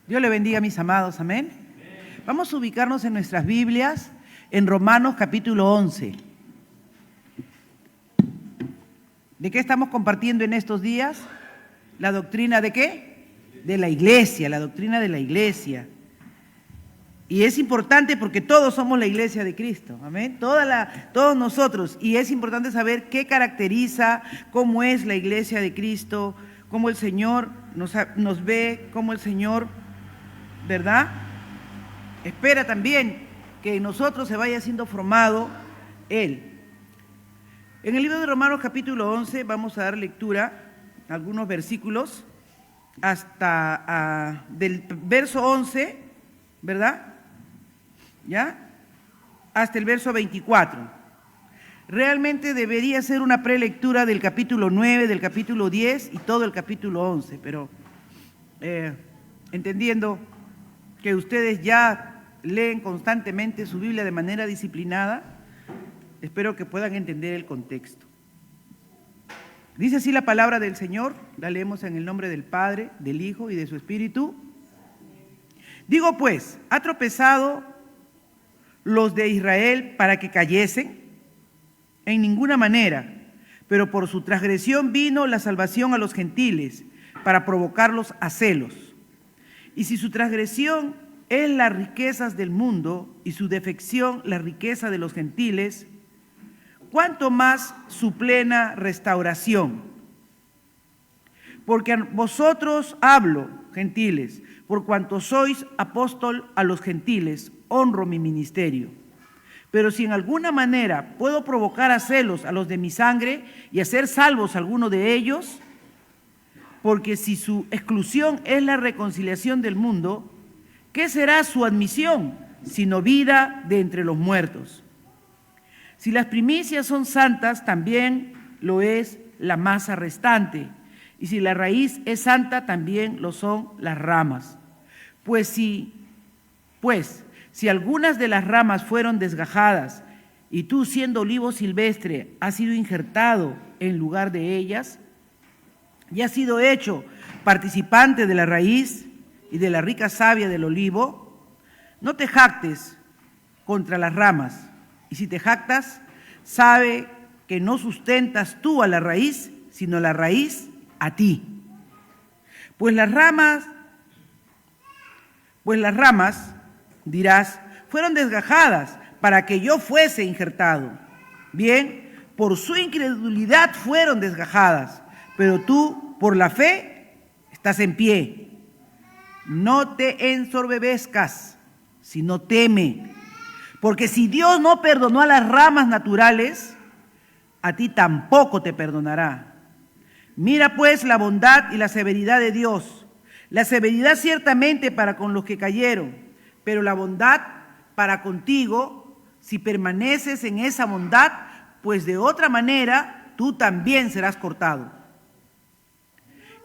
Dios le bendiga, mis amados, amén. Vamos a ubicarnos en nuestras Biblias, en Romanos capítulo 11. ¿De qué estamos compartiendo en estos días? ¿La doctrina de qué? De la iglesia, la doctrina de la iglesia. Y es importante porque todos somos la iglesia de Cristo, amén. Todos nosotros. Y es importante saber qué caracteriza, cómo es la iglesia de Cristo, cómo el Señor nos ve, cómo el Señor, ¿verdad?, espera también que en nosotros se vaya siendo formado Él. En el libro de Romanos capítulo 11 vamos a dar lectura a algunos versículos hasta del verso 11, ¿verdad?, ¿ya?, hasta el verso 24. Realmente debería ser una prelectura del capítulo 9, del capítulo 10 y todo el capítulo 11, pero entendiendo que ustedes ya leen constantemente su Biblia de manera disciplinada, espero que puedan entender el contexto. Dice así la palabra del Señor, la leemos en el nombre del Padre, del Hijo y de su Espíritu. Digo pues, ¿ha tropezado los de Israel para que cayesen? En ninguna manera, pero por su transgresión vino la salvación a los gentiles, para provocarlos a celos. Y si su transgresión es las riquezas del mundo y su defección la riqueza de los gentiles, ¿cuánto más su plena restauración? Porque a vosotros hablo, gentiles, por cuanto sois apóstol a los gentiles, honro mi ministerio. Pero si en alguna manera puedo provocar a celos a los de mi sangre y hacer salvos a alguno de ellos, porque si su exclusión es la reconciliación del mundo, ¿qué será su admisión sino vida de entre los muertos? Si las primicias son santas, también lo es la masa restante, y si la raíz es santa, también lo son las ramas. Pues si algunas de las ramas fueron desgajadas, y tú, siendo olivo silvestre, has sido injertado en lugar de ellas, y has sido hecho participante de la raíz y de la rica savia del olivo, no te jactes contra las ramas, y si te jactas, sabe que no sustentas tú a la raíz, sino la raíz a ti. Pues las ramas, dirás, fueron desgajadas para que yo fuese injertado. Bien, por su incredulidad fueron desgajadas, pero tú, por la fe, estás en pie. No te ensoberbezcas, sino teme. Porque si Dios no perdonó a las ramas naturales, a ti tampoco te perdonará. Mira pues la bondad y la severidad de Dios. La severidad ciertamente para con los que cayeron, pero la bondad para contigo, si permaneces en esa bondad, pues de otra manera tú también serás cortado.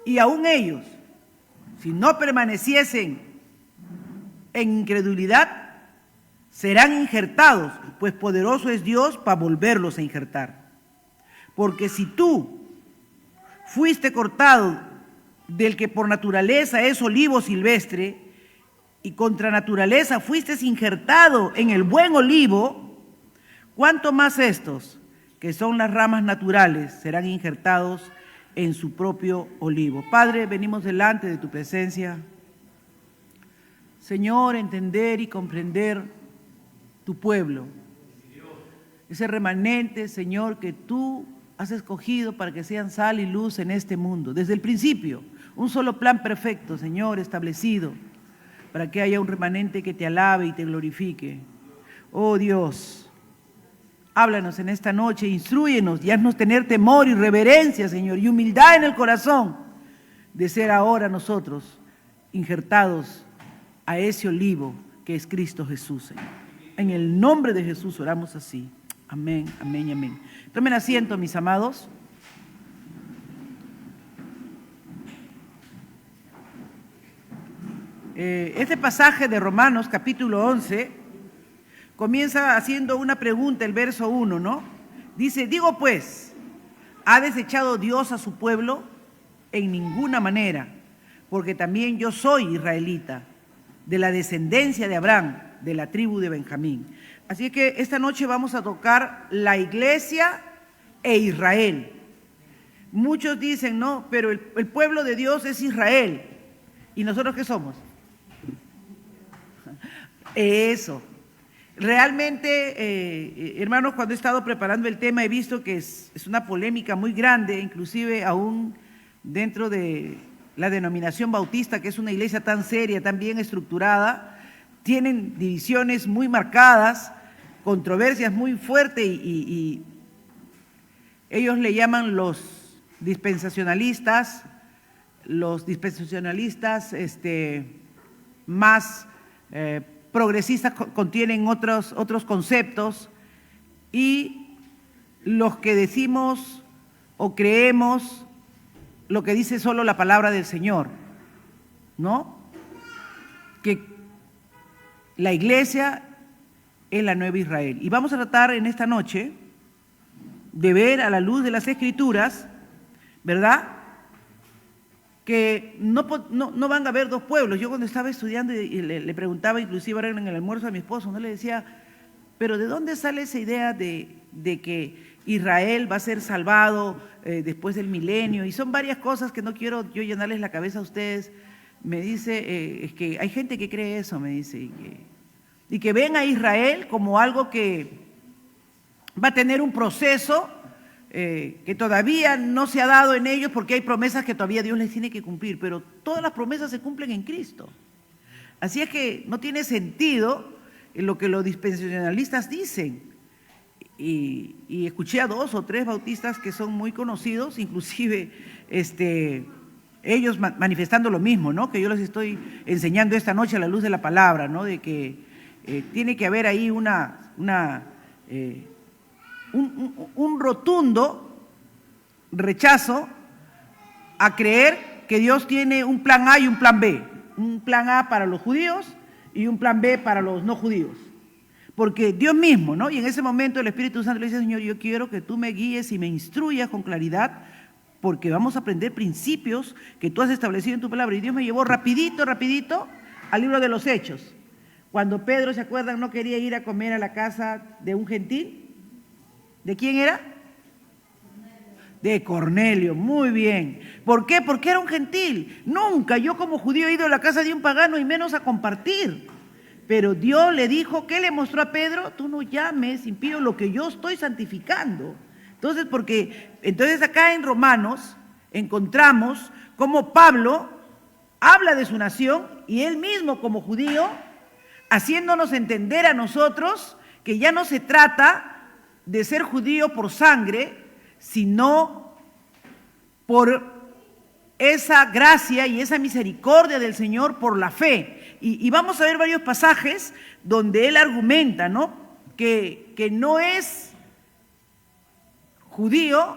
Y aún ellos, si no permaneciesen en incredulidad, serán injertados, pues poderoso es Dios para volverlos a injertar. Porque si tú fuiste cortado del que por naturaleza es olivo silvestre, y contra naturaleza fuiste injertado en el buen olivo, ¿cuánto más estos, que son las ramas naturales, serán injertados en su propio olivo? Padre, venimos delante de tu presencia, Señor, entender y comprender tu pueblo, ese remanente, Señor, que tú has escogido para que sean sal y luz en este mundo. Desde el principio, un solo plan perfecto, Señor, establecido, para que haya un remanente que te alabe y te glorifique. Oh Dios, háblanos en esta noche, instrúyenos y haznos tener temor y reverencia, Señor, y humildad en el corazón de ser ahora nosotros injertados a ese olivo que es Cristo Jesús, Señor. En el nombre de Jesús oramos así. Amén, amén y amén. Tomen asiento, mis amados. Este pasaje de Romanos capítulo 11 comienza haciendo una pregunta, el verso 1, ¿no? Dice, digo pues, ¿ha desechado Dios a su pueblo? En ninguna manera, porque también yo soy israelita, de la descendencia de Abraham, de la tribu de Benjamín. Así que esta noche vamos a tocar la iglesia e Israel. Muchos dicen, no, pero el pueblo de Dios es Israel. ¿Y nosotros qué somos? Eso. Realmente, hermanos, cuando he estado preparando el tema he visto que es una polémica muy grande, inclusive aún dentro de la denominación bautista, que es una iglesia tan seria, tan bien estructurada, tienen divisiones muy marcadas, controversias muy fuertes y ellos le llaman los dispensacionalistas más progresistas contienen otros conceptos, y los que decimos o creemos lo que dice solo la palabra del Señor, ¿no? Que la iglesia es la nueva Israel. Y vamos a tratar en esta noche de ver a la luz de las Escrituras, ¿verdad?, que no van a haber dos pueblos. Yo cuando estaba estudiando y le preguntaba, inclusive ahora en el almuerzo a mi esposo, no le decía, pero ¿de dónde sale esa idea de que Israel va a ser salvado después del milenio? Y son varias cosas que no quiero yo llenarles la cabeza a ustedes. Me dice, es que hay gente que cree eso, me dice, y que ven a Israel como algo que va a tener un proceso que todavía no se ha dado en ellos, porque hay promesas que todavía Dios les tiene que cumplir, pero todas las promesas se cumplen en Cristo. Así es que no tiene sentido lo que los dispensacionalistas dicen. Y escuché a 2 o 3 bautistas que son muy conocidos, inclusive ellos manifestando lo mismo, ¿no?, que yo les estoy enseñando esta noche a la luz de la palabra, ¿no?, de que tiene que haber ahí un rotundo rechazo a creer que Dios tiene un plan A y un plan B, un plan A para los judíos y un plan B para los no judíos, porque Dios mismo, ¿no?, y en ese momento el Espíritu Santo le dice, Señor, yo quiero que tú me guíes y me instruyas con claridad, porque vamos a aprender principios que tú has establecido en tu palabra. Y Dios me llevó rapidito al libro de los Hechos, cuando Pedro, ¿se acuerdan?, no quería ir a comer a la casa de un gentil. ¿De quién era? De Cornelio, muy bien. ¿Por qué? Porque era un gentil. Nunca yo como judío he ido a la casa de un pagano y menos a compartir. Pero Dios le dijo, ¿qué le mostró a Pedro? Tú no llames impío lo que yo estoy santificando. Entonces acá en Romanos encontramos cómo Pablo habla de su nación y él mismo como judío, haciéndonos entender a nosotros que ya no se trata de ser judío por sangre, sino por esa gracia y esa misericordia del Señor por la fe. Y vamos a ver varios pasajes donde él argumenta, ¿no?, que no es judío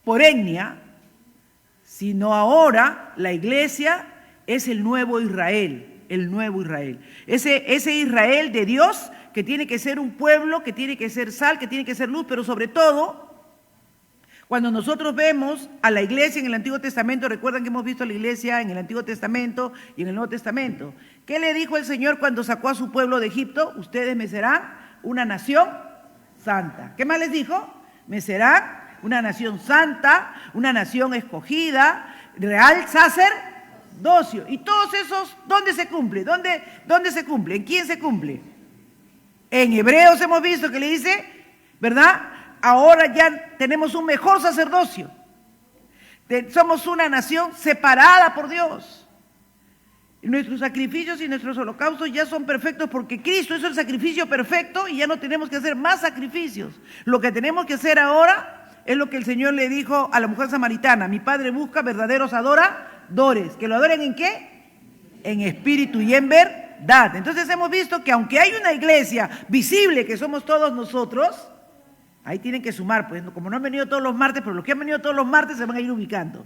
por etnia, sino ahora la iglesia es el nuevo Israel, ese Israel de Dios, que tiene que ser un pueblo, que tiene que ser sal, que tiene que ser luz, pero sobre todo, cuando nosotros vemos a la iglesia en el Antiguo Testamento, recuerdan que hemos visto a la iglesia en el Antiguo Testamento y en el Nuevo Testamento. ¿Qué le dijo el Señor cuando sacó a su pueblo de Egipto? Ustedes me serán una nación santa. ¿Qué más les dijo? Me serán una nación santa, una nación escogida, real sacerdocio. Y todos esos, ¿dónde se cumple? ¿Dónde se cumple? ¿En quién se cumple? En Hebreos hemos visto que le dice, ¿verdad? Ahora ya tenemos un mejor sacerdocio. Somos una nación separada por Dios. Nuestros sacrificios y nuestros holocaustos ya son perfectos porque Cristo hizo el sacrificio perfecto y ya no tenemos que hacer más sacrificios. Lo que tenemos que hacer ahora es lo que el Señor le dijo a la mujer samaritana. Mi Padre busca verdaderos adoradores. ¿Que lo adoren en qué? En espíritu y en verdad. Entonces hemos visto que aunque hay una iglesia visible que somos todos nosotros, ahí tienen que sumar, pues como no han venido todos los martes, pero los que han venido todos los martes se van a ir ubicando.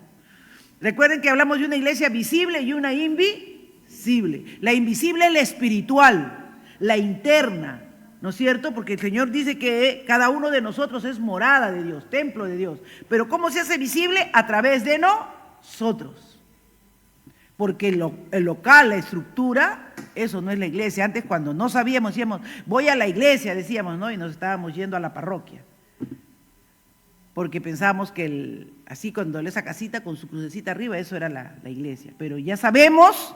Recuerden que hablamos de una iglesia visible y una invisible. La invisible es la espiritual, la interna, ¿no es cierto? Porque el Señor dice que cada uno de nosotros es morada de Dios, templo de Dios. Pero ¿cómo se hace visible? A través de nosotros. nosotros. Porque el local, la estructura, eso no es la iglesia. Antes cuando no sabíamos, decíamos, voy a la iglesia, decíamos, ¿no? Y nos estábamos yendo a la parroquia. Porque pensábamos que así cuando esa casita con su crucecita arriba, eso era la iglesia. Pero ya sabemos,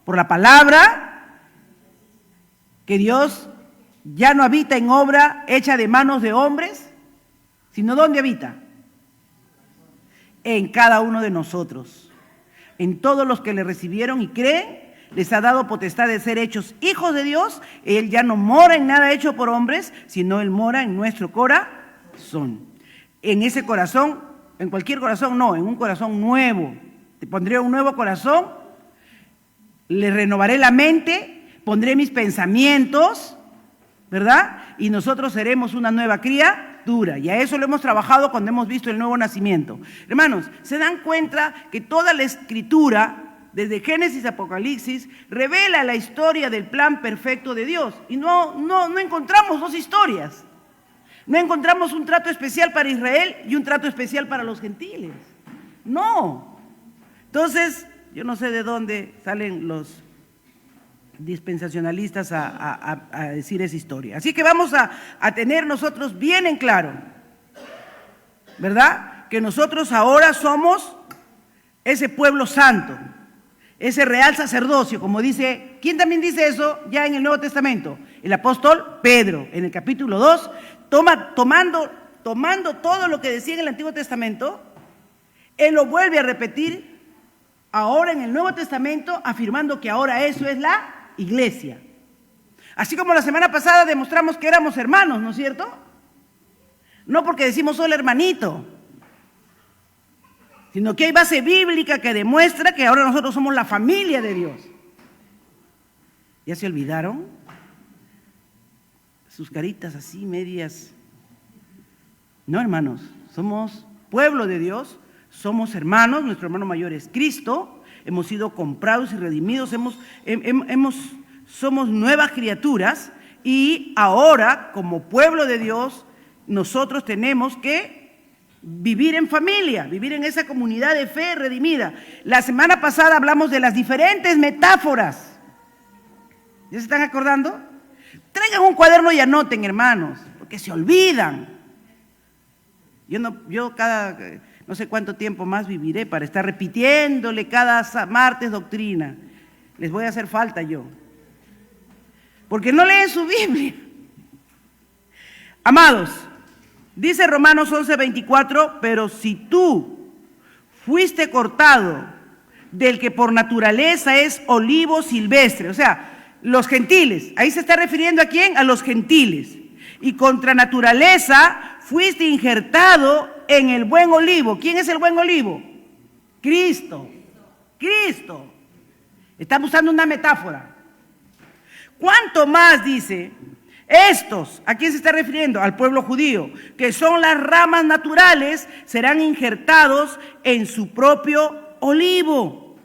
por la palabra, que Dios ya no habita en obra hecha de manos de hombres, sino ¿dónde habita? En cada uno de nosotros. En todos los que le recibieron y creen, les ha dado potestad de ser hechos hijos de Dios. Él ya no mora en nada hecho por hombres, sino Él mora en nuestro corazón. En ese corazón, en cualquier corazón no, en un corazón nuevo. Te pondré un nuevo corazón, le renovaré la mente, pondré mis pensamientos, ¿verdad? Y nosotros seremos una nueva criatura. Y a eso lo hemos trabajado cuando hemos visto el nuevo nacimiento. Hermanos, ¿se dan cuenta que toda la Escritura, desde Génesis a Apocalipsis, revela la historia del plan perfecto de Dios? Y no encontramos dos historias. No encontramos un trato especial para Israel y un trato especial para los gentiles. No. Entonces, yo no sé de dónde salen los dispensacionalistas a decir esa historia. Así que vamos a tener nosotros bien en claro, ¿verdad? Que nosotros ahora somos ese pueblo santo, ese real sacerdocio, como dice, ¿quién también dice eso ya en el Nuevo Testamento? El apóstol Pedro, en el capítulo 2, tomando todo lo que decía en el Antiguo Testamento, él lo vuelve a repetir ahora en el Nuevo Testamento, afirmando que ahora eso es la iglesia. Así como la semana pasada demostramos que éramos hermanos, ¿no es cierto? No porque decimos solo hermanito, sino que hay base bíblica que demuestra que ahora nosotros somos la familia de Dios. ¿Ya se olvidaron? Sus caritas así, medias. No, hermanos, somos pueblo de Dios, somos hermanos, nuestro hermano mayor es Cristo, hemos sido comprados y redimidos, somos nuevas criaturas y ahora, como pueblo de Dios, nosotros tenemos que vivir en familia, vivir en esa comunidad de fe redimida. La semana pasada hablamos de las diferentes metáforas. ¿Ya se están acordando? Traigan un cuaderno y anoten, hermanos, porque se olvidan. Yo cada no sé cuánto tiempo más viviré para estar repitiéndole cada martes doctrina. Les voy a hacer falta yo. Porque no leen su Biblia. Amados, dice Romanos 11:24, pero si tú fuiste cortado del que por naturaleza es olivo silvestre, o sea, los gentiles, ahí se está refiriendo ¿a quién? A los gentiles. Y contra naturaleza fuiste injertado en el buen olivo. ¿Quién es el buen olivo? Cristo. Cristo. Estamos usando una metáfora. ¿Cuánto más dice? Estos, ¿a quién se está refiriendo? Al pueblo judío, que son las ramas naturales, serán injertados en su propio olivo.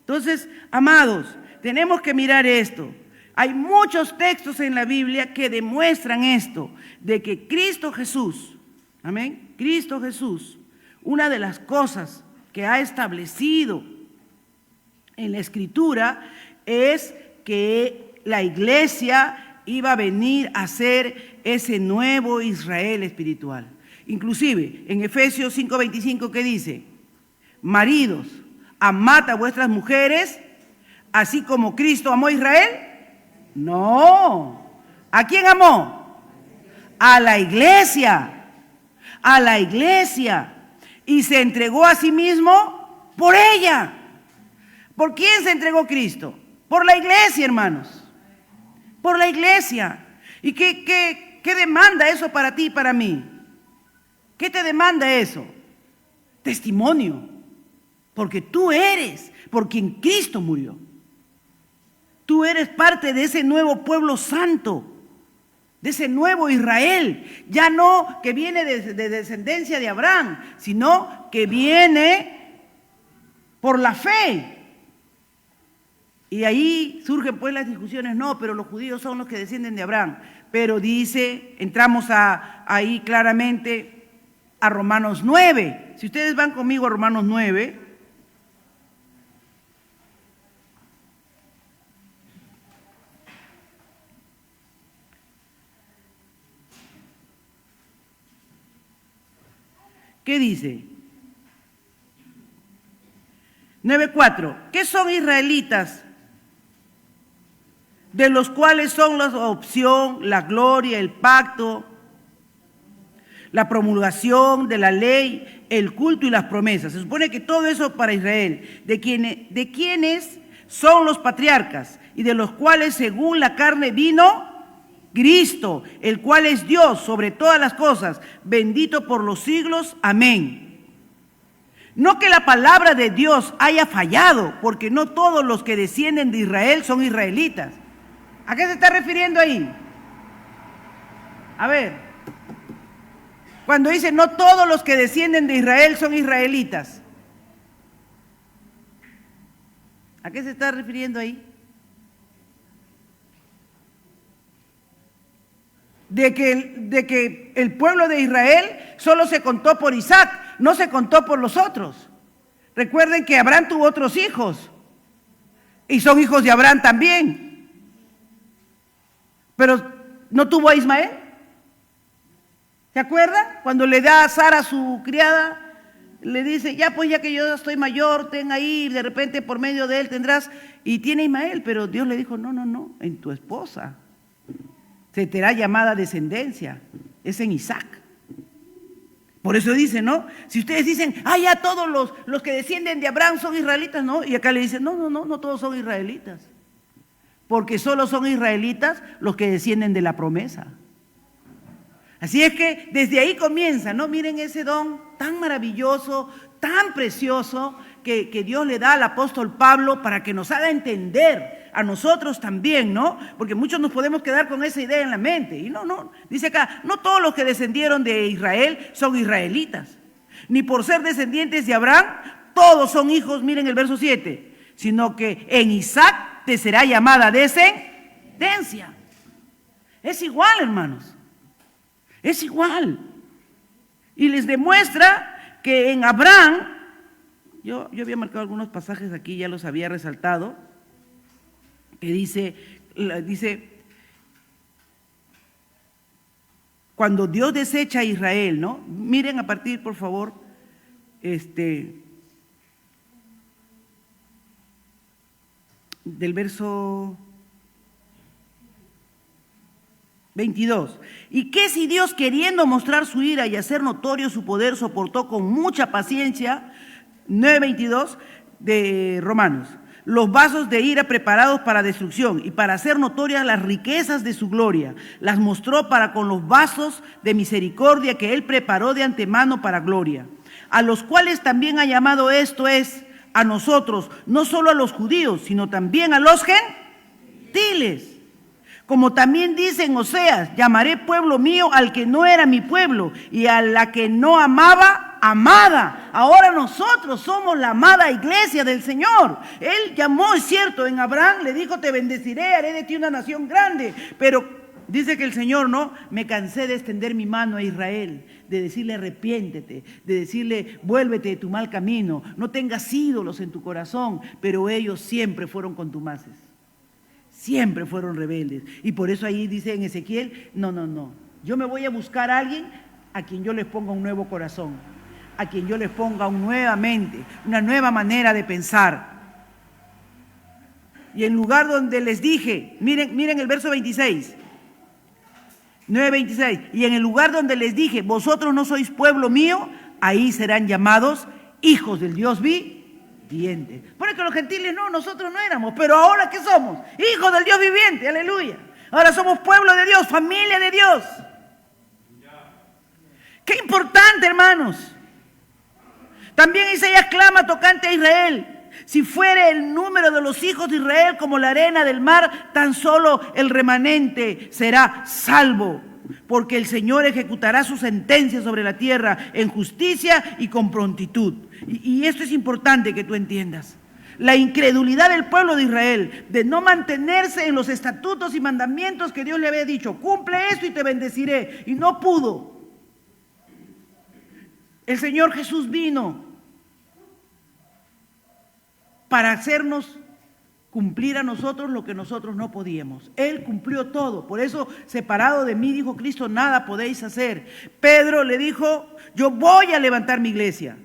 Entonces, amados, tenemos que mirar esto. Hay muchos textos en la Biblia que demuestran esto, de que Cristo Jesús, amén, Cristo Jesús, una de las cosas que ha establecido en la Escritura es que la iglesia iba a venir a ser ese nuevo Israel espiritual. Inclusive, en Efesios 5:25, ¿qué dice? Maridos, amad a vuestras mujeres, así como Cristo amó a Israel. No. ¿A quién amó? A la iglesia. A la iglesia. Y se entregó a sí mismo por ella. ¿Por quién se entregó Cristo? Por la iglesia, hermanos. Por la iglesia. ¿Y qué demanda eso para ti y para mí? ¿Qué te demanda eso? Testimonio. Porque tú eres por quien Cristo murió. Tú eres parte de ese nuevo pueblo santo, de ese nuevo Israel, ya no que viene de descendencia de Abraham, sino que viene por la fe. Y ahí surgen pues las discusiones, no, pero los judíos son los que descienden de Abraham. Pero dice, entramos ahí claramente a Romanos 9. Si ustedes van conmigo a Romanos 9, ¿Qué dice? 9:4. ¿Qué son israelitas? De los cuales son la adopción, la gloria, el pacto, la promulgación de la ley, el culto y las promesas. Se supone que todo eso para Israel. De quienes son los patriarcas y de los cuales según la carne vino Cristo, el cual es Dios sobre todas las cosas, bendito por los siglos. Amén. No que la palabra de Dios haya fallado, porque no todos los que descienden de Israel son israelitas. ¿A qué se está refiriendo ahí? A ver, cuando dice no todos los que descienden de Israel son israelitas, ¿a qué se está refiriendo ahí? De que el pueblo de Israel solo se contó por Isaac, no se contó por los otros. Recuerden que Abraham tuvo otros hijos y son hijos de Abraham también. Pero no tuvo a Ismael. ¿Se acuerdan? Cuando le da a Sara su criada, le dice, ya pues ya que yo estoy mayor, ten ahí, de repente por medio de él tendrás, y tiene a Ismael, pero Dios le dijo, no, en tu esposa se te hará llamada descendencia, es en Isaac. Por eso dice, ¿no? Si ustedes dicen, ya todos los que descienden de Abraham son israelitas, ¿no? Y acá le dicen, no todos son israelitas. Porque solo son israelitas los que descienden de la promesa. Así es que desde ahí comienza, ¿no? Miren ese don tan maravilloso, tan precioso que Dios le da al apóstol Pablo para que nos haga entender a nosotros también, ¿no? Porque muchos nos podemos quedar con esa idea en la mente. Y no, dice acá, no todos los que descendieron de Israel son israelitas. Ni por ser descendientes de Abraham, todos son hijos, miren el verso 7, sino que en Isaac te será llamada descendencia. Es igual, hermanos. Es igual. Y les demuestra que en Abraham, yo había marcado algunos pasajes aquí, ya los había resaltado, que dice, cuando Dios desecha a Israel, ¿no? Miren a partir, por favor, del verso 22. ¿Y qué si Dios, queriendo mostrar su ira y hacer notorio su poder, soportó con mucha paciencia, 9:22 de Romanos, los vasos de ira preparados para destrucción y para hacer notorias las riquezas de su gloria, las mostró para con los vasos de misericordia que él preparó de antemano para gloria, a los cuales también ha llamado, esto es, a nosotros, no solo a los judíos, sino también a los gentiles. Como también dice en Oseas, llamaré pueblo mío al que no era mi pueblo, y a la que no amaba, amada. Ahora nosotros somos la amada iglesia del Señor. Él llamó, es cierto, en Abraham le dijo, te bendeciré, haré de ti una nación grande. Pero dice que el Señor, no, me cansé de extender mi mano a Israel, de decirle arrepiéntete, de decirle vuélvete de tu mal camino, no tengas ídolos en tu corazón, pero ellos siempre fueron contumaces. Siempre fueron rebeldes. Y por eso ahí dice en Ezequiel, no. Yo me voy a buscar a alguien a quien yo les ponga un nuevo corazón, a quien yo les ponga una nueva mente, una nueva manera de pensar. Y en lugar donde les dije, miren el verso 26, 9:26, y en el lugar donde les dije, vosotros no sois pueblo mío, ahí serán llamados hijos del Dios viviente. Pone que los gentiles no, nosotros no éramos, pero ahora ¿qué somos? Hijos del Dios viviente, aleluya. Ahora somos pueblo de Dios, familia de Dios. Qué importante, hermanos. También Isaías clama tocante a Israel. Si fuere el número de los hijos de Israel como la arena del mar, tan solo el remanente será salvo. Porque el Señor ejecutará su sentencia sobre la tierra en justicia y con prontitud. Y esto es importante que tú entiendas. La incredulidad del pueblo de Israel de no mantenerse en los estatutos y mandamientos que Dios le había dicho, cumple esto y te bendeciré, y no pudo. El Señor Jesús vino para hacernos cumplir a nosotros lo que nosotros no podíamos. Él cumplió todo. Por eso, separado de mí, dijo Cristo, nada podéis hacer. Pedro le dijo, yo voy a levantar mi iglesia.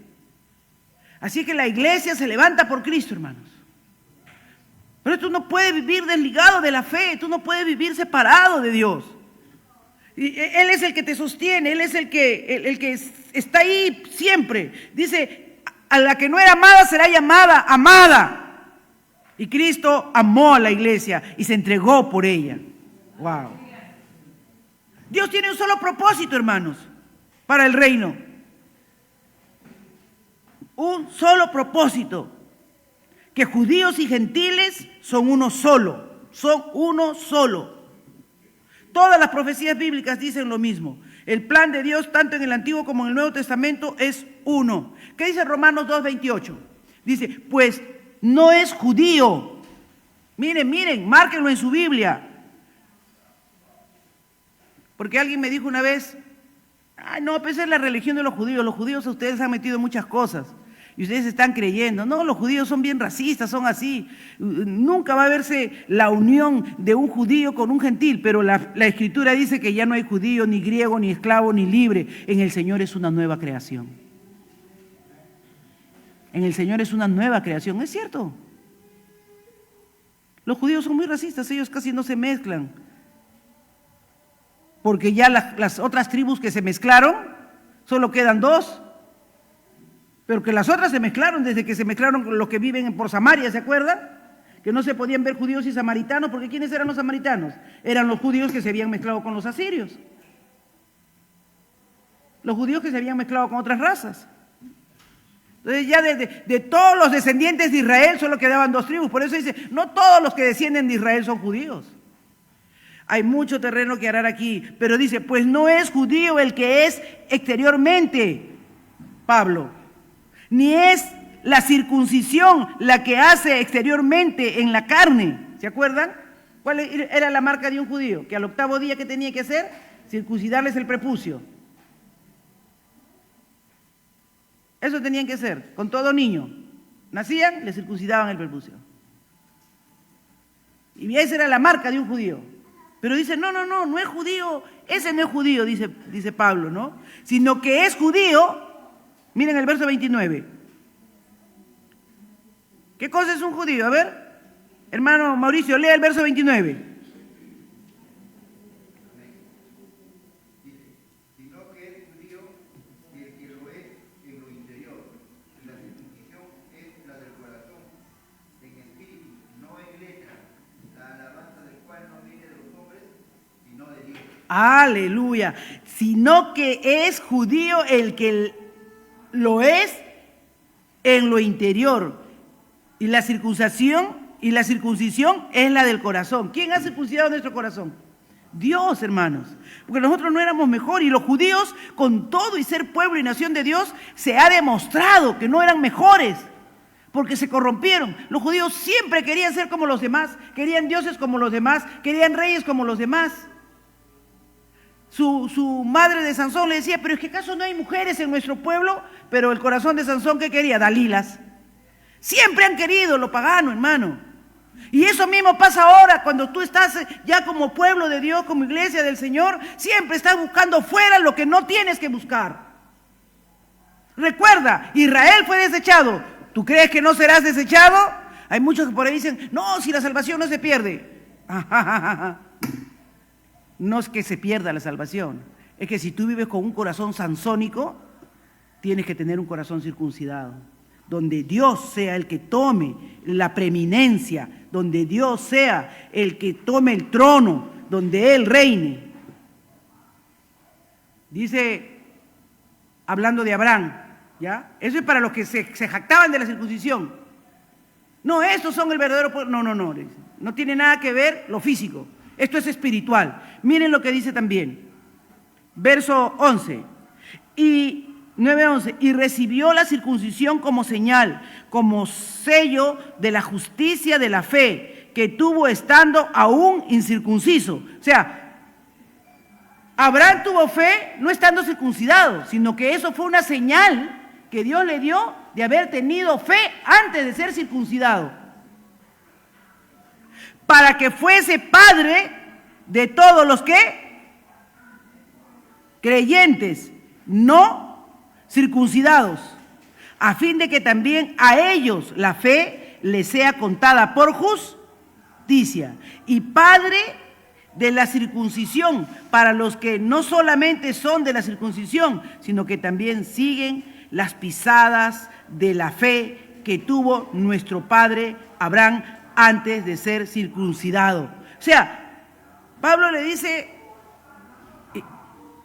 Así que la iglesia se levanta por Cristo, hermanos. Pero tú no puedes vivir desligado de la fe, tú no puedes vivir separado de Dios. Y Él es el que te sostiene, Él es el que está ahí siempre. Dice, a la que no era amada será llamada amada. Y Cristo amó a la iglesia y se entregó por ella. Wow. Dios tiene un solo propósito, hermanos, para el reino. Un solo propósito. Que judíos y gentiles son uno solo. Son uno solo. Todas las profecías bíblicas dicen lo mismo. El plan de Dios, tanto en el Antiguo como en el Nuevo Testamento, es uno. ¿Qué dice Romanos 2:28? Dice, pues no es judío. Miren, márquenlo en su Biblia. Porque alguien me dijo una vez, ay, no, pues es la religión de los judíos. Los judíos a ustedes han metido muchas cosas. Y ustedes están creyendo. No, los judíos son bien racistas, son así. Nunca va a verse la unión de un judío con un gentil, pero la Escritura dice que ya no hay judío, ni griego, ni esclavo, ni libre. En el Señor es una nueva creación. En el Señor es una nueva creación, es cierto. Los judíos son muy racistas, ellos casi no se mezclan. Porque ya las otras tribus que se mezclaron, solo quedan dos. Pero que las otras se mezclaron desde que se mezclaron con los que viven por Samaria, ¿se acuerdan? Que no se podían ver judíos y samaritanos, porque ¿quiénes eran los samaritanos? Eran los judíos que se habían mezclado con los asirios. Los judíos que se habían mezclado con otras razas. Entonces ya de todos los descendientes de Israel solo quedaban dos tribus. Por eso dice, no todos los que descienden de Israel son judíos. Hay mucho terreno que arar aquí, pero dice, pues no es judío el que es exteriormente, Pablo. Ni es la circuncisión la que hace exteriormente en la carne. ¿Se acuerdan? ¿Cuál era la marca de un judío? Que al octavo día, ¿qué tenía que hacer? Circuncidarles el prepucio. Eso tenían que hacer con todo niño. Nacían, le circuncidaban el prepucio. Y esa era la marca de un judío. Pero dice, no es judío, ese no es judío, dice Pablo, ¿no? Sino que es judío. Miren el verso 29. ¿Qué cosa es un judío? A ver, hermano Mauricio, lea el verso 29. Sino que es judío y el que lo es en lo interior, y la circuncisión es la del corazón, en espíritu, no en letra, la alabanza del cual no viene de los hombres, sino de Dios. Aleluya. Sino que es judío el que lo es en lo interior. Y la circuncisión es la del corazón. ¿Quién ha circuncidado nuestro corazón? Dios, hermanos. Porque nosotros no éramos mejor. Y los judíos, con todo y ser pueblo y nación de Dios, se ha demostrado que no eran mejores. Porque se corrompieron. Los judíos siempre querían ser como los demás. Querían dioses como los demás. Querían reyes como los demás. Su madre de Sansón le decía, pero es que ¿acaso no hay mujeres en nuestro pueblo? Pero el corazón de Sansón, ¿qué quería? Dalilas. Siempre han querido lo pagano, hermano. Y eso mismo pasa ahora cuando tú estás ya como pueblo de Dios, como iglesia del Señor, siempre estás buscando fuera lo que no tienes que buscar. Recuerda, Israel fue desechado. ¿Tú crees que no serás desechado? Hay muchos que por ahí dicen, no, si la salvación no se pierde. No es que se pierda la salvación, es que si tú vives con un corazón sansónico, tienes que tener un corazón circuncidado, donde Dios sea el que tome la preeminencia, donde Dios sea el que tome el trono, donde Él reine. Dice, hablando de Abraham, ¿ya? Eso es para los que se jactaban de la circuncisión. No, estos son el verdadero pueblo. No tiene nada que ver lo físico. Esto es espiritual. Miren lo que dice también. Verso 11. Y 9:11. Y recibió la circuncisión como señal, como sello de la justicia de la fe, que tuvo estando aún incircunciso. O sea, Abraham tuvo fe no estando circuncidado, sino que eso fue una señal que Dios le dio de haber tenido fe antes de ser circuncidado. para que fuese padre de todos los que creyentes, no circuncidados, a fin de que también a ellos la fe les sea contada por justicia, y padre de la circuncisión para los que no solamente son de la circuncisión, sino que también siguen las pisadas de la fe que tuvo nuestro padre Abraham antes de ser circuncidado. O sea, Pablo le dice,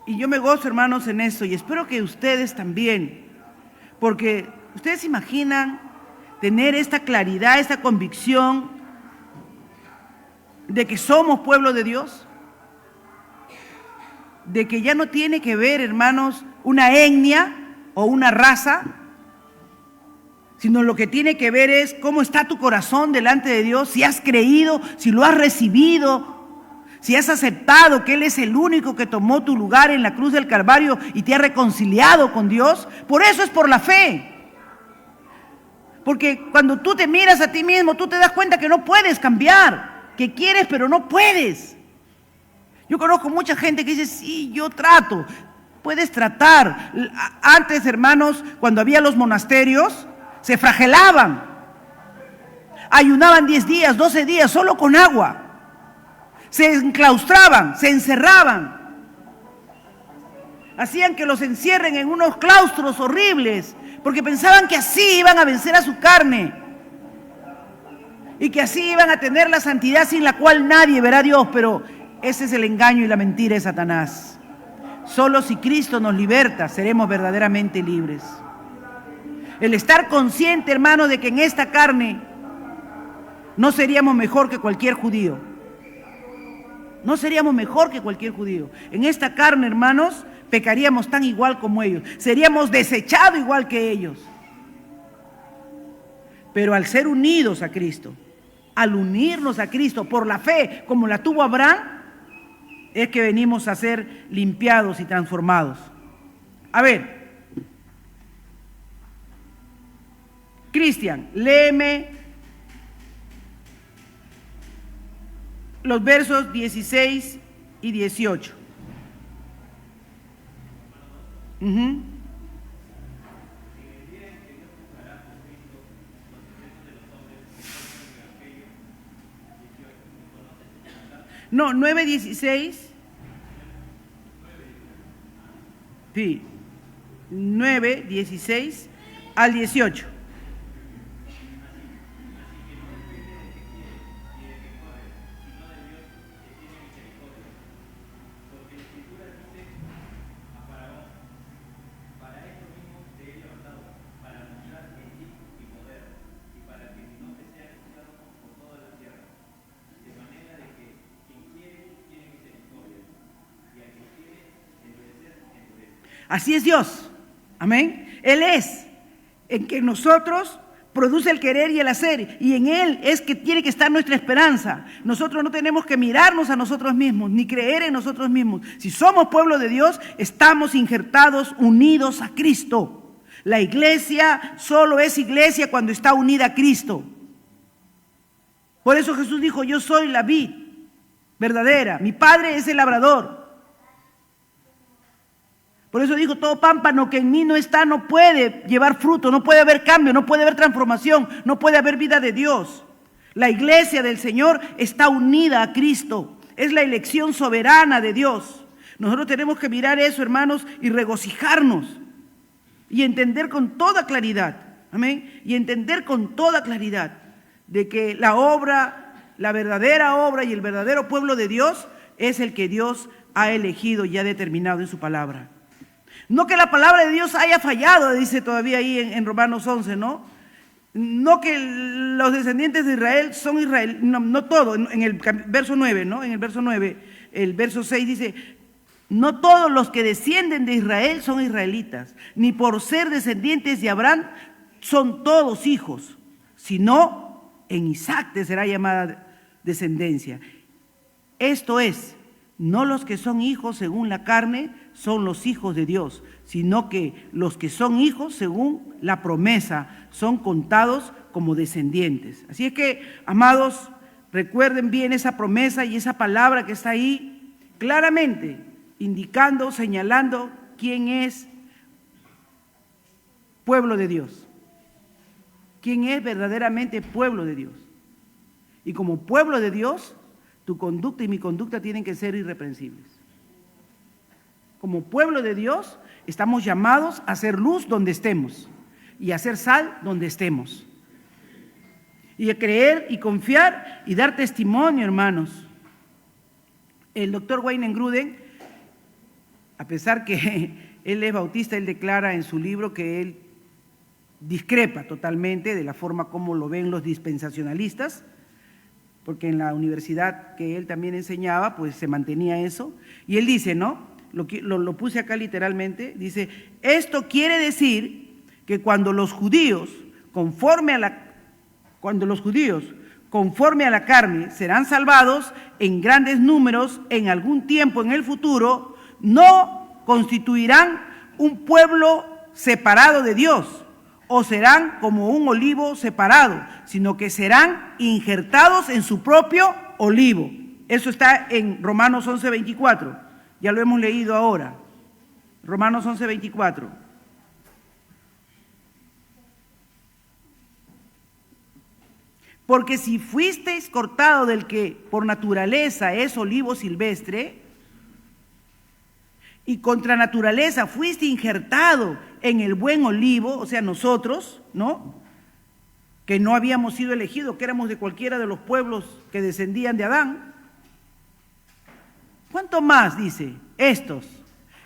y yo me gozo, hermanos, en esto, y espero que ustedes también, porque ustedes imaginan tener esta claridad, esta convicción de que somos pueblo de Dios, de que ya no tiene que ver, hermanos, una etnia o una raza, sino lo que tiene que ver es cómo está tu corazón delante de Dios, si has creído, si lo has recibido, si has aceptado que Él es el único que tomó tu lugar en la cruz del Calvario y te ha reconciliado con Dios. Por eso es por la fe. Porque cuando tú te miras a ti mismo, tú te das cuenta que no puedes cambiar, que quieres pero no puedes. Yo conozco mucha gente que dice, sí, yo trato. Puedes tratar. Antes, hermanos, cuando había los monasterios, se flagelaban, ayunaban 10 días, 12 días, solo con agua, se enclaustraban, se encerraban, hacían que los encierren en unos claustros horribles, porque pensaban que así iban a vencer a su carne, y que así iban a tener la santidad sin la cual nadie verá a Dios, pero ese es el engaño y la mentira de Satanás. Solo si Cristo nos liberta, seremos verdaderamente libres. El estar consciente, hermano, de que en esta carne no seríamos mejor que cualquier judío. No seríamos mejor que cualquier judío. En esta carne, hermanos, pecaríamos tan igual como ellos. Seríamos desechados igual que ellos. Pero al ser unidos a Cristo, al unirnos a Cristo por la fe, como la tuvo Abraham, es que venimos a ser limpiados y transformados. A ver, Cristian, léeme los versos 16 y 18. No, 9:16. Sí, 9:16 al 18. Así es Dios, amén. Él es en que nosotros produce el querer y el hacer, y en Él es que tiene que estar nuestra esperanza. Nosotros no tenemos que mirarnos a nosotros mismos, ni creer en nosotros mismos. Si somos pueblo de Dios, estamos injertados, unidos a Cristo. La iglesia solo es iglesia cuando está unida a Cristo. Por eso Jesús dijo, yo soy la vid verdadera, mi Padre es el labrador. Por eso dijo, todo pámpano que en mí no está no puede llevar fruto, no puede haber cambio, no puede haber transformación, no puede haber vida de Dios. La iglesia del Señor está unida a Cristo, es la elección soberana de Dios. Nosotros tenemos que mirar eso, hermanos, y regocijarnos y entender con toda claridad, amén, y entender con toda claridad de que la obra, la verdadera obra y el verdadero pueblo de Dios es el que Dios ha elegido y ha determinado en su palabra. No que la palabra de Dios haya fallado, dice todavía ahí en Romanos 11, ¿no? No que los descendientes de Israel son Israel, no todo, en el verso 9, ¿no? En el verso 9, el verso 6 dice, no todos los que descienden de Israel son israelitas, ni por ser descendientes de Abraham son todos hijos, sino en Isaac te será llamada descendencia. Esto es, no los que son hijos según la carne son los hijos de Dios, sino que los que son hijos según la promesa son contados como descendientes. Así es que, amados, recuerden bien esa promesa y esa palabra que está ahí, claramente indicando, señalando quién es pueblo de Dios, quién es verdaderamente pueblo de Dios. Y como pueblo de Dios, tu conducta y mi conducta tienen que ser irreprensibles. Como pueblo de Dios, estamos llamados a hacer luz donde estemos y a hacer sal donde estemos. Y a creer y confiar y dar testimonio, hermanos. El doctor Wayne Grudem, a pesar que él es bautista, él declara en su libro que él discrepa totalmente de la forma como lo ven los dispensacionalistas, porque en la universidad que él también enseñaba, pues se mantenía eso. Y él dice, ¿no? Lo puse acá literalmente, dice, esto quiere decir que cuando los judíos, conforme a la carne, serán salvados en grandes números en algún tiempo en el futuro, no constituirán un pueblo separado de Dios, o serán como un olivo separado, sino que serán injertados en su propio olivo. Eso está en Romanos 11:24. Ya lo hemos leído ahora. Romanos 11:24. Porque si fuisteis cortado del que por naturaleza es olivo silvestre, y contra naturaleza fuiste injertado en el buen olivo, o sea, nosotros, ¿no? Que no habíamos sido elegidos, que éramos de cualquiera de los pueblos que descendían de Adán. ¿Cuánto más, dice, estos,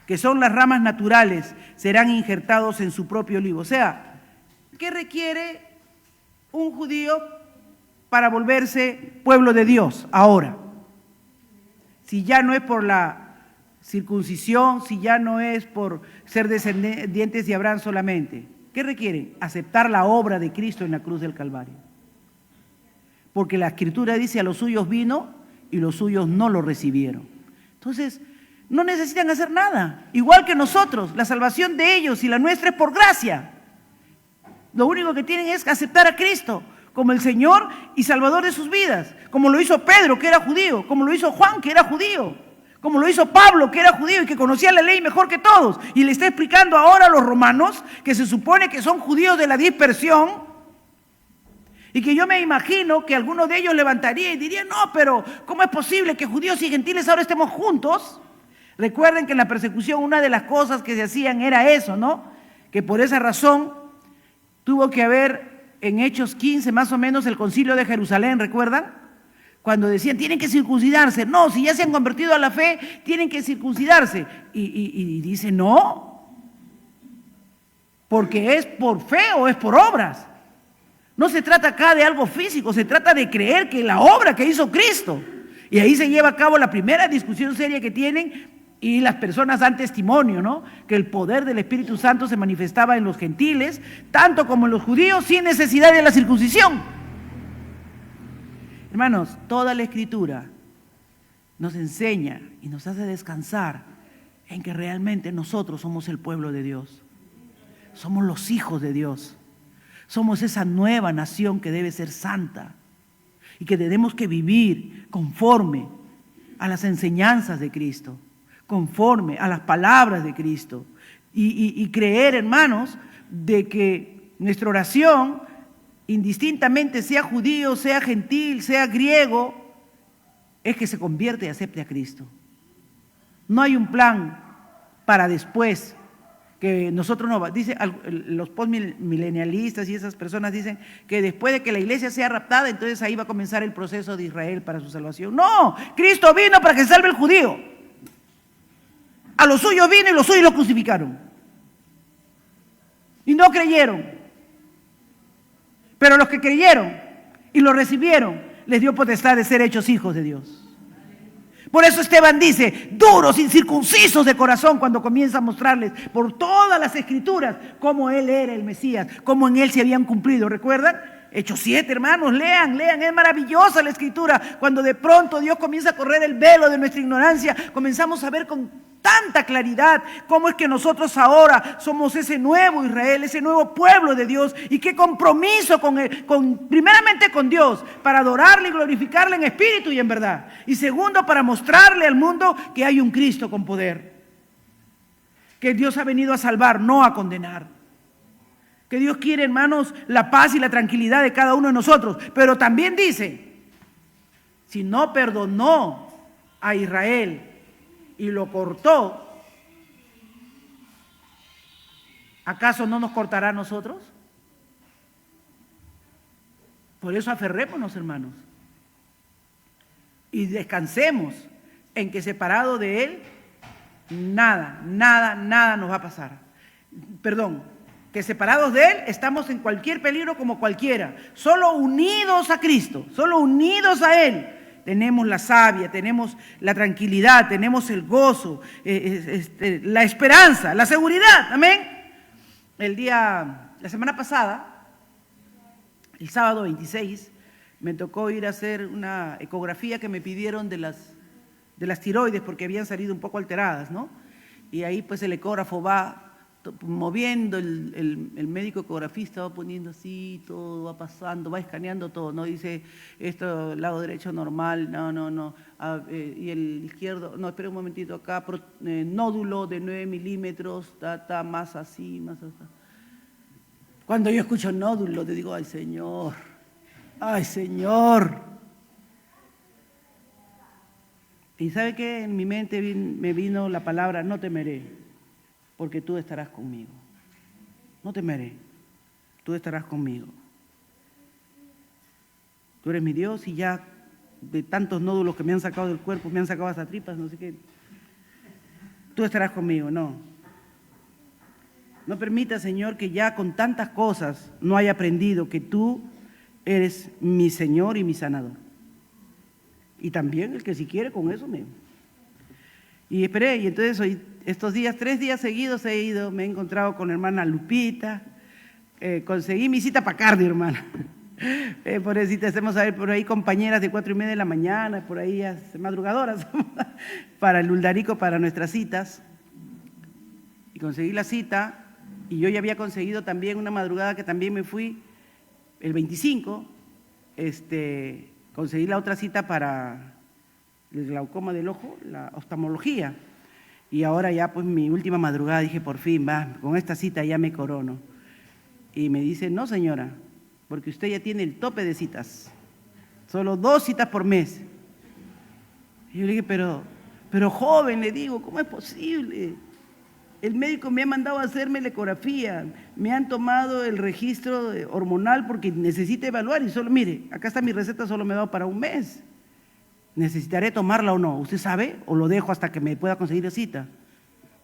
que son las ramas naturales, serán injertados en su propio olivo? O sea, ¿qué requiere un judío para volverse pueblo de Dios ahora? Si ya no es por la circuncisión, si ya no es por ser descendientes de Abraham solamente. ¿Qué requieren? Aceptar la obra de Cristo en la cruz del Calvario. Porque la Escritura dice, a los suyos vino y los suyos no lo recibieron. Entonces, no necesitan hacer nada. Igual que nosotros, la salvación de ellos y la nuestra es por gracia. Lo único que tienen es aceptar a Cristo como el Señor y Salvador de sus vidas, como lo hizo Pedro, que era judío, como lo hizo Juan, que era judío, como lo hizo Pablo, que era judío y que conocía la ley mejor que todos, y le está explicando ahora a los romanos, que se supone que son judíos de la dispersión, y que yo me imagino que alguno de ellos levantaría y diría, no, pero ¿cómo es posible que judíos y gentiles ahora estemos juntos? Recuerden que en la persecución una de las cosas que se hacían era eso, ¿no? Que por esa razón tuvo que haber en Hechos 15 más o menos el concilio de Jerusalén, ¿recuerdan? Cuando decían, tienen que circuncidarse. No, si ya se han convertido a la fe, tienen que circuncidarse. Y dice, no, porque es por fe o es por obras. No se trata acá de algo físico, se trata de creer que la obra que hizo Cristo. Y ahí se lleva a cabo la primera discusión seria que tienen y las personas dan testimonio, ¿no? Que el poder del Espíritu Santo se manifestaba en los gentiles, tanto como en los judíos, sin necesidad de la circuncisión. Hermanos, toda la Escritura nos enseña y nos hace descansar en que realmente nosotros somos el pueblo de Dios. Somos los hijos de Dios. Somos esa nueva nación que debe ser santa y que tenemos que vivir conforme a las enseñanzas de Cristo, conforme a las palabras de Cristo y creer, hermanos, de que nuestra oración, indistintamente sea judío, sea gentil, sea griego, es que se convierte y acepte a Cristo. No hay un plan para después que nosotros no, dice los postmilenialistas y esas personas dicen que después de que la iglesia sea raptada, entonces ahí va a comenzar el proceso de Israel para su salvación. No, Cristo vino para que salve el judío. A los suyos vino y los suyos lo crucificaron. Y no creyeron. Pero los que creyeron y lo recibieron, les dio potestad de ser hechos hijos de Dios. Por eso Esteban dice, duros, incircuncisos de corazón, cuando comienza a mostrarles por todas las Escrituras cómo él era el Mesías, cómo en él se habían cumplido. ¿Recuerdan? Hechos 7, hermanos, lean, es maravillosa la escritura. Cuando de pronto Dios comienza a correr el velo de nuestra ignorancia, comenzamos a ver con tanta claridad cómo es que nosotros ahora somos ese nuevo Israel, ese nuevo pueblo de Dios, y qué compromiso primeramente con Dios, para adorarle y glorificarle en espíritu y en verdad, y segundo, para mostrarle al mundo que hay un Cristo con poder, que Dios ha venido a salvar, no a condenar. Que Dios quiere, hermanos, la paz y la tranquilidad de cada uno de nosotros. Pero también dice, si no perdonó a Israel y lo cortó, ¿acaso no nos cortará a nosotros? Por eso aferrémonos, hermanos, y descansemos en que separado de Él, nada nos va a pasar. Perdón. Que separados de Él estamos en cualquier peligro como cualquiera. Solo unidos a Cristo, solo unidos a Él, tenemos la savia, tenemos la tranquilidad, tenemos el gozo, la esperanza, la seguridad. Amén. La semana pasada, el sábado 26, me tocó ir a hacer una ecografía que me pidieron de las tiroides porque habían salido un poco alteradas, ¿no? Y ahí pues el ecógrafo va moviendo, el médico ecografista va poniendo así, todo va pasando, va escaneando todo, ¿no? Dice, esto, lado derecho normal, no, y el izquierdo, no, espera un momentito, acá, nódulo de 9 milímetros, más así, más así. Cuando yo escucho nódulo, te digo, ay Señor, y ¿sabe qué? En mi mente me vino la palabra, no temeré, porque tú estarás conmigo. No temeré, tú estarás conmigo. Tú eres mi Dios y ya de tantos nódulos que me han sacado del cuerpo, me han sacado hasta tripas, no sé qué. Tú estarás conmigo, no. No permita, Señor, que ya con tantas cosas no haya aprendido que tú eres mi Señor y mi sanador. Y también el que si quiere con eso me... Y esperé, y entonces hoy, estos días, 3 días seguidos he ido, me he encontrado con la hermana Lupita, conseguí mi cita para cardio, hermana. Pobrecita, hacemos a ver por ahí compañeras de 4:30 de la mañana, por ahí madrugadoras, para el Uldarico, para nuestras citas. Y conseguí la cita, y yo ya había conseguido también una madrugada que también me fui, el 25, conseguí la otra cita para el glaucoma del ojo, la oftalmología, y ahora ya pues mi última madrugada dije, por fin, con esta cita ya me corono. Y me dice, no señora, porque usted ya tiene el tope de citas, solo 2 citas por mes. Y yo le dije, pero joven, le digo, ¿cómo es posible? El médico me ha mandado a hacerme la ecografía, me han tomado el registro hormonal porque necesita evaluar y solo, mire, acá está mi receta, solo me ha dado para 1 mes. ¿Necesitaré tomarla o no? ¿Usted sabe? ¿O lo dejo hasta que me pueda conseguir la cita?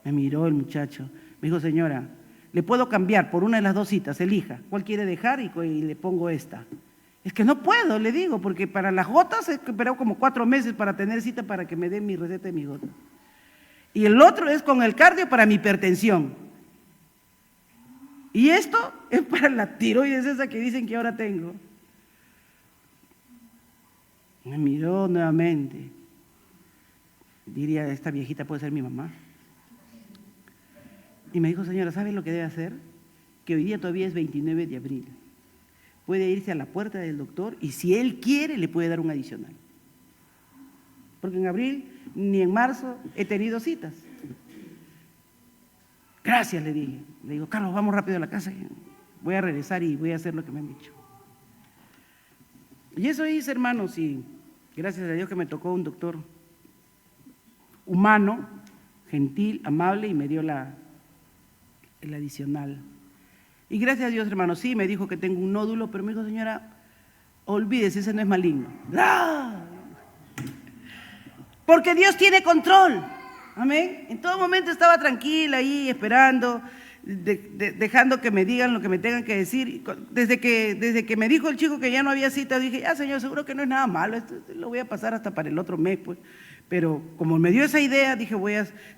Me miró el muchacho, me dijo, señora, le puedo cambiar por una de las 2 citas, elija. ¿Cuál quiere dejar? Y le pongo esta. Es que no puedo, le digo, porque para las gotas he esperado como 4 meses para tener cita para que me den mi receta de mis gotas. Y el otro es con el cardio para mi hipertensión. Y esto es para la tiroides esa que dicen que ahora tengo. Me miró nuevamente. Diría, esta viejita puede ser mi mamá. Y me dijo, señora, ¿sabe lo que debe hacer? Que hoy día todavía es 29 de abril. Puede irse a la puerta del doctor y si él quiere le puede dar un adicional. Porque en abril ni en marzo he tenido citas. Gracias, le dije. Le digo, Carlos, vamos rápido a la casa. Voy a regresar y voy a hacer lo que me han dicho. Y eso hice, hermanos, y gracias a Dios que me tocó un doctor humano, gentil, amable, y me dio el adicional. Y gracias a Dios, hermanos, sí, me dijo que tengo un nódulo, pero me dijo, señora, olvídese, ese no es maligno. ¡Ah! Porque Dios tiene control. Amén. En todo momento estaba tranquila ahí, esperando, dejando que me digan lo que me tengan que decir. Desde que me dijo el chico que ya no había cita, dije, ya señor, seguro que no es nada malo, esto lo voy a pasar hasta para el otro mes, pues. Pero como me dio esa idea, dije,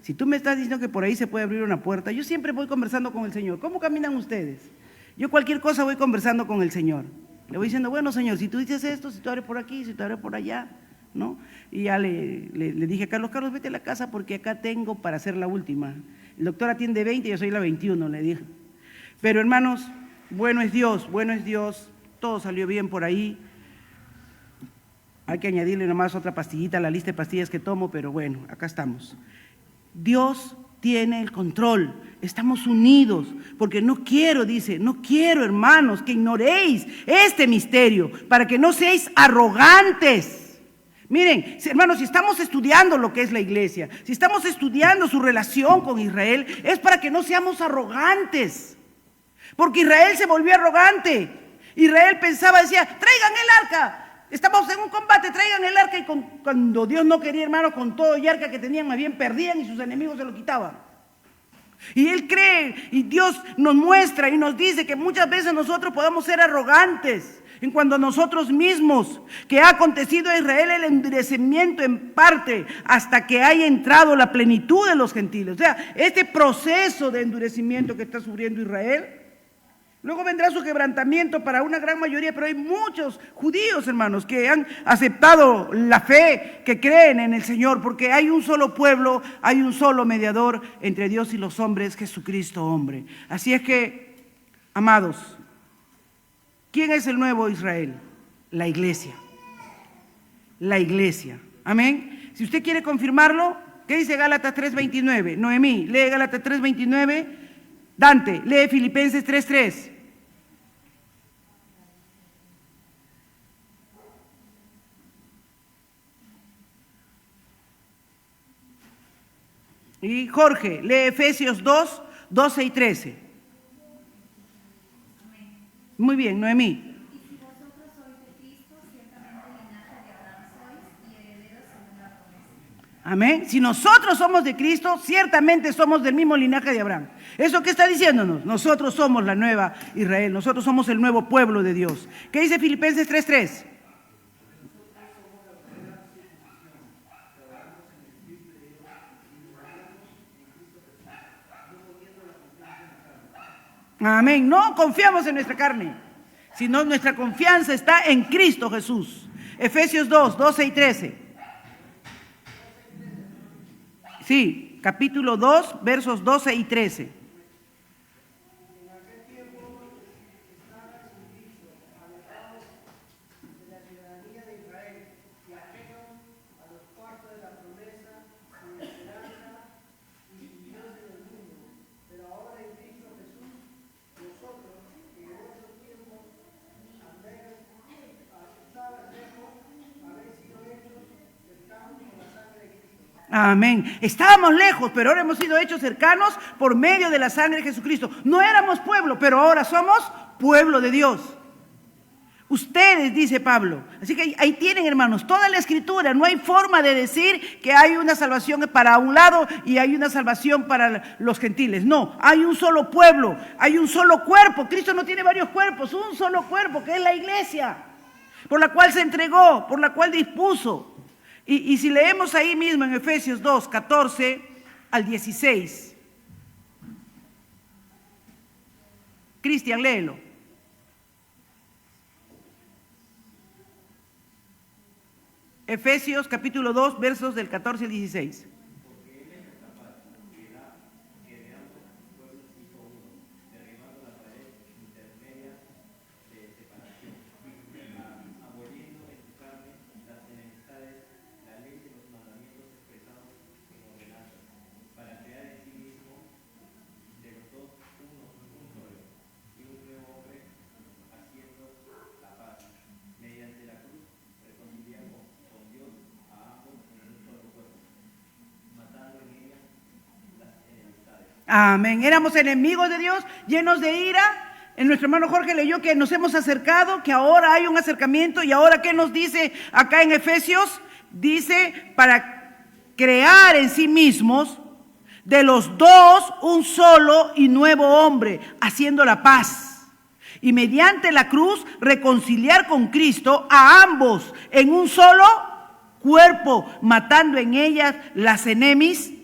si tú me estás diciendo que por ahí se puede abrir una puerta, yo siempre voy conversando con el Señor. ¿Cómo caminan ustedes? Yo cualquier cosa voy conversando con el Señor. Le voy diciendo, bueno, Señor, si tú dices esto, si tú abres por aquí, si tú abres por allá, ¿no? Y ya le dije a Carlos, Carlos, vete a la casa porque acá tengo para hacer la última. El doctor atiende 20 y yo soy la 21, le dije. Pero hermanos, bueno es Dios, todo salió bien por ahí. Hay que añadirle nomás otra pastillita a la lista de pastillas que tomo, pero bueno, acá estamos. Dios tiene el control, estamos unidos, porque no quiero, hermanos, que ignoréis este misterio, para que no seáis arrogantes. Miren, hermanos, si estamos estudiando lo que es la iglesia, si estamos estudiando su relación con Israel, es para que no seamos arrogantes, porque Israel se volvió arrogante. Israel pensaba, decía, traigan el arca. Estamos en un combate, traigan el arca, y cuando Dios no quería, hermano, con todo y arca que tenían, más bien perdían y sus enemigos se lo quitaban. Y Él cree, y Dios nos muestra y nos dice que muchas veces nosotros podemos ser arrogantes en cuanto a nosotros mismos, que ha acontecido a Israel el endurecimiento en parte hasta que haya entrado la plenitud de los gentiles. O sea, este proceso de endurecimiento que está sufriendo Israel, luego vendrá su quebrantamiento para una gran mayoría, pero hay muchos judíos, hermanos, que han aceptado la fe, que creen en el Señor, porque hay un solo pueblo, hay un solo mediador entre Dios y los hombres, Jesucristo hombre. Así es que, amados, ¿quién es el nuevo Israel? La iglesia. La iglesia. Amén. Si usted quiere confirmarlo, ¿qué dice Gálatas 3:29? Noemí, lee Gálatas 3:29. Dante, lee Filipenses 3:3. Y Jorge, lee Efesios 2:12 y 13. Muy bien, Noemí. Amén. Si nosotros somos de Cristo, ciertamente somos del mismo linaje de Abraham. ¿Eso qué está diciéndonos? Nosotros somos la nueva Israel, nosotros somos el nuevo pueblo de Dios. ¿Qué dice Filipenses 3:3? Amén. No confiamos en nuestra carne, sino nuestra confianza está en Cristo Jesús. Efesios 2:12 y 13. Sí, capítulo 2, versos 12 y 13. Amén. Estábamos lejos, pero ahora hemos sido hechos cercanos por medio de la sangre de Jesucristo. No éramos pueblo, pero ahora somos pueblo de Dios. Ustedes, dice Pablo. Así que ahí tienen, hermanos, toda la escritura. No hay forma de decir que hay una salvación para un lado y hay una salvación para los gentiles. No, hay un solo pueblo, hay un solo cuerpo. Cristo no tiene varios cuerpos, un solo cuerpo, que es la iglesia, por la cual se entregó, por la cual dispuso. Y si leemos ahí mismo en Efesios 2, 14 al 16. Cristian, léelo. Efesios capítulo 2, versos del 14 al 16. Amén. Éramos enemigos de Dios, llenos de ira. Nuestro hermano Jorge leyó que nos hemos acercado, que ahora hay un acercamiento. Y ahora, ¿qué nos dice acá en Efesios? Dice, para crear en sí mismos de los dos un solo y nuevo hombre, haciendo la paz. Y mediante la cruz reconciliar con Cristo a ambos en un solo cuerpo, matando en ellas las enemistades.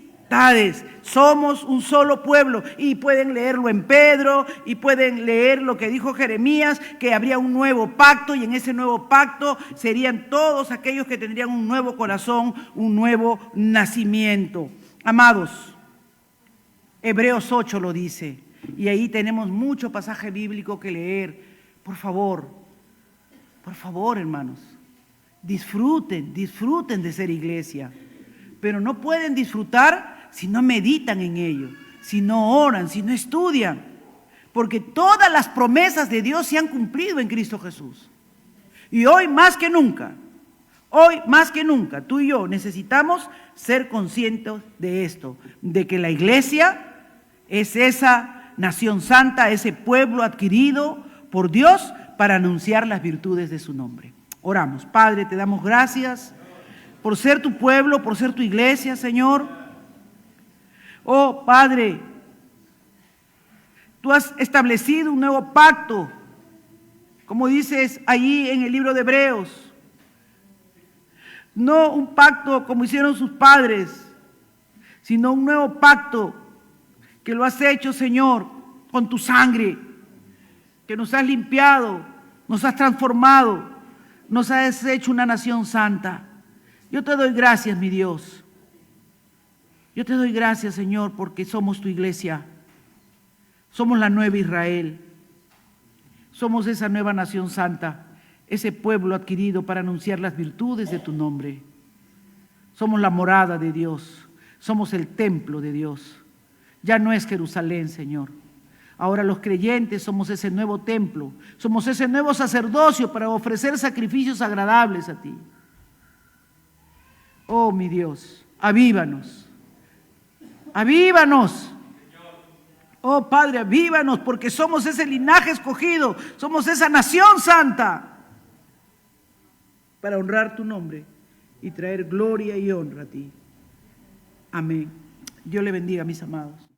Somos un solo pueblo, y pueden leerlo en Pedro y pueden leer lo que dijo Jeremías, que habría un nuevo pacto, y en ese nuevo pacto serían todos aquellos que tendrían un nuevo corazón, un nuevo nacimiento. Amados, Hebreos 8 lo dice, y ahí tenemos mucho pasaje bíblico que leer. Por favor, hermanos, disfruten de ser iglesia, pero no pueden disfrutar si no meditan en ello, si no oran, si no estudian, porque todas las promesas de Dios se han cumplido en Cristo Jesús. Y hoy más que nunca, tú y yo necesitamos ser conscientes de esto, de que la iglesia es esa nación santa, ese pueblo adquirido por Dios para anunciar las virtudes de su nombre. Oramos. Padre, te damos gracias por ser tu pueblo, por ser tu iglesia, Señor. Oh Padre, tú has establecido un nuevo pacto, como dices allí en el libro de Hebreos. No un pacto como hicieron sus padres, sino un nuevo pacto que lo has hecho, Señor, con tu sangre, que nos has limpiado, nos has transformado, nos has hecho una nación santa. Yo te doy gracias, mi Dios. Yo te doy gracias, Señor, porque somos tu iglesia. Somos la nueva Israel. Somos esa nueva nación santa, ese pueblo adquirido para anunciar las virtudes de tu nombre. Somos la morada de Dios. Somos el templo de Dios. Ya no es Jerusalén, Señor. Ahora los creyentes somos ese nuevo templo. Somos ese nuevo sacerdocio para ofrecer sacrificios agradables a ti. Oh, mi Dios, avívanos. Avívanos. Oh Padre, avívanos, porque somos ese linaje escogido, somos esa nación santa, para honrar tu nombre y traer gloria y honra a ti. Amén. Dios le bendiga, mis amados.